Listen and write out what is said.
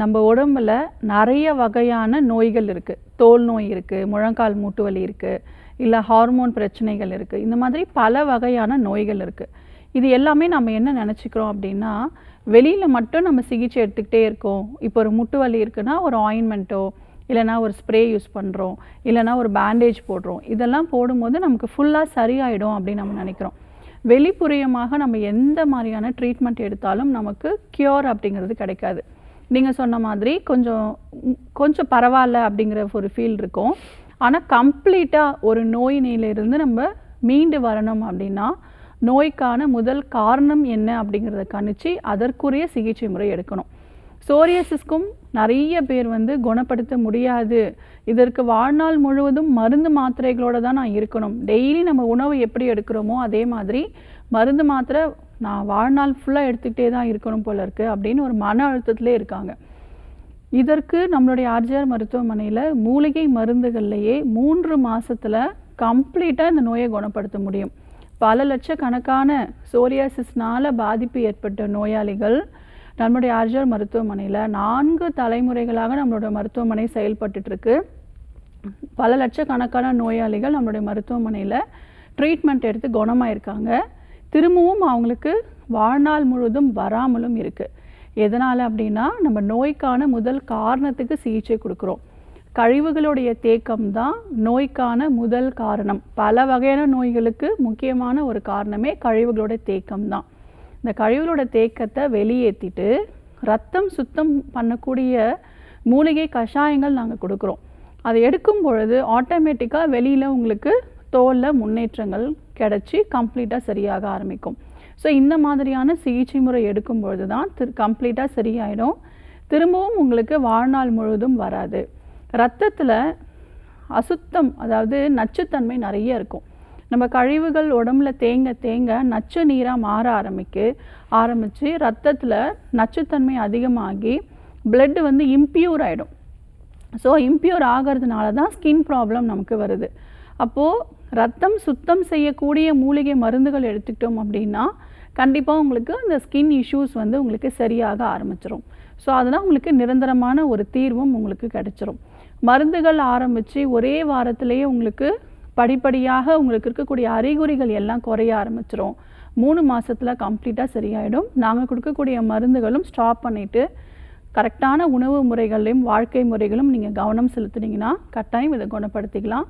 நம்ம உடம்புல நிறைய வகையான நோய்கள் இருக்குது. தோல் நோய் இருக்குது, முழங்கால் மூட்டு வலி இருக்குது, இல்லை ஹார்மோன் பிரச்சனைகள் இருக்குது. இந்த மாதிரி பல வகையான நோய்கள் இருக்குது. இது எல்லாமே நம்ம என்ன நினச்சிக்கிறோம் அப்படின்னா, வெளியில் மட்டும் நம்ம சிகிச்சை எடுத்துக்கிட்டே இருக்கோம். இப்போ ஒரு முட்டு வலி இருக்குன்னா ஒரு ஆயின்மெண்ட்டோ இல்லைனா ஒரு ஸ்ப்ரே யூஸ் பண்ணுறோம், இல்லைனா ஒரு பேண்டேஜ் போடுறோம். இதெல்லாம் போடும்போது நமக்கு ஃபுல்லாக சரியாயிடும் அப்படின்னு நம்ம நினைக்கிறோம். வெளிப்புறமாக நம்ம எந்த மாதிரியான ட்ரீட்மெண்ட் எடுத்தாலும் நமக்கு க்யூர் அப்படிங்கிறது கிடைக்காது. நீங்கள் சொன்ன மாதிரி கொஞ்சம் பரவாயில்ல அப்படிங்கிற ஒரு ஃபீல் இருக்கும். ஆனால் கம்ப்ளீட்டாக ஒரு நோய் நிலையிலிருந்து நம்ம மீண்டு வரணும் அப்படின்னா நோய்க்கான முதல் காரணம் என்ன அப்படிங்கிறத கணிச்சு அதற்குரிய சிகிச்சை முறை எடுக்கணும். சோரியாசிஸ்க்கும் நிறைய பேர் குணப்படுத்த முடியாது, இதற்கு வாழ்நாள் முழுவதும் மருந்து மாத்திரைகளோடு தான் நான் இருக்கணும், டெய்லி நம்ம உணவு எப்படி எடுக்கிறோமோ அதே மாதிரி மருந்து மாத்திரை நான் வாழ்நாள் ஃபுல்லாக எடுத்துக்கிட்டே தான் இருக்கணும் போல இருக்குது அப்படின்னு ஒரு மன அழுத்தத்திலே இருக்காங்க. இதற்கு நம்மளுடைய ஆர்ஜிஆர் மருத்துவமனையில் மூலிகை மருந்துகள்லையே 3 மாதத்தில் கம்ப்ளீட்டாக இந்த நோயை குணப்படுத்த முடியும். பல லட்சக்கணக்கான சோரியாசிஸ்னால் பாதிப்பு ஏற்பட்ட நோயாளிகள் நம்மளுடைய ஆர்ஜிஆர் மருத்துவமனையில் 4 தலைமுறைகளாக நம்மளோட மருத்துவமனை செயல்பட்டுருக்கு. பல லட்சக்கணக்கான நோயாளிகள் நம்மளுடைய மருத்துவமனையில் ட்ரீட்மெண்ட் எடுத்து குணமாயிருக்காங்க. திரும்பவும் அவங்களுக்கு வாழ்நாள் முழுவதும் வராமலும் இருக்குது. எதனால் அப்படின்னா நம்ம நோய்க்கான முதல் காரணத்துக்கு சிகிச்சை கொடுக்குறோம். கழிவுகளுடைய தேக்கம் தான் நோய்க்கான முதல் காரணம். பல வகையான நோய்களுக்கு முக்கியமான ஒரு காரணமே கழிவுகளோட தேக்கம் தான். இந்த கழிவுகளோட தேக்கத்தை வெளியேற்றிட்டு ரத்தம் சுத்தம் பண்ணக்கூடிய மூலிகை கஷாயங்கள் நாங்கள் கொடுக்குறோம். அதை எடுக்கும் பொழுது ஆட்டோமேட்டிக்காக வெளியில் உங்களுக்கு தோலில் முன்னேற்றங்கள் கிடச்சி கம்ப்ளீட்டாக சரியாக ஆரம்பிக்கும். ஸோ இந்த மாதிரியான சிகிச்சை முறை எடுக்கும் பொழுது தான் கம்ப்ளீட்டாக சரியாயிடும். திரும்பவும் உங்களுக்கு வாழ்நாள் முழுவதும் வராது. ரத்தத்தில் அசுத்தம், அதாவது நச்சுத்தன்மை நிறைய இருக்கும். நம்ம கழிவுகள் உடம்புல தேங்க தேங்க நச்சு நீராக மாற ஆரம்பித்து ரத்தத்தில் நச்சுத்தன்மை அதிகமாகி பிளட் இம்ப்யூர் ஆகிடும். ஸோ இம்ப்யூர் ஆகிறதுனால தான் ஸ்கின் ப்ராப்ளம் நமக்கு வருது. அப்போது ரத்தம் சுத்தம் செய்யக்கூடிய மூலிகை மருந்துகள் எடுத்துக்கிட்டோம் அப்படின்னா கண்டிப்பாக உங்களுக்கு இந்த ஸ்கின் இஷ்யூஸ் உங்களுக்கு சரியாக ஆரம்பிச்சிடும். ஸோ அதனால் உங்களுக்கு நிரந்தரமான ஒரு தீர்வும் உங்களுக்கு கிடைச்சிரும். மருந்துகள் ஆரம்பித்து ஒரே வாரத்திலேயே உங்களுக்கு படிப்படியாக உங்களுக்கு இருக்கக்கூடிய அறிகுறிகள் எல்லாம் குறைய ஆரம்பிச்சிடும். 3 மாதத்தில் கம்ப்ளீட்டாக சரியாயிடும். நாங்கள் கொடுக்கக்கூடிய மருந்துகளும் ஸ்டாப் பண்ணிவிட்டு கரெக்டான உணவு முறைகளையும் வாழ்க்கை முறைகளும் நீங்கள் கவனம் செலுத்துனீங்கன்னா கட்டாயம் இதை குணப்படுத்திக்கலாம்.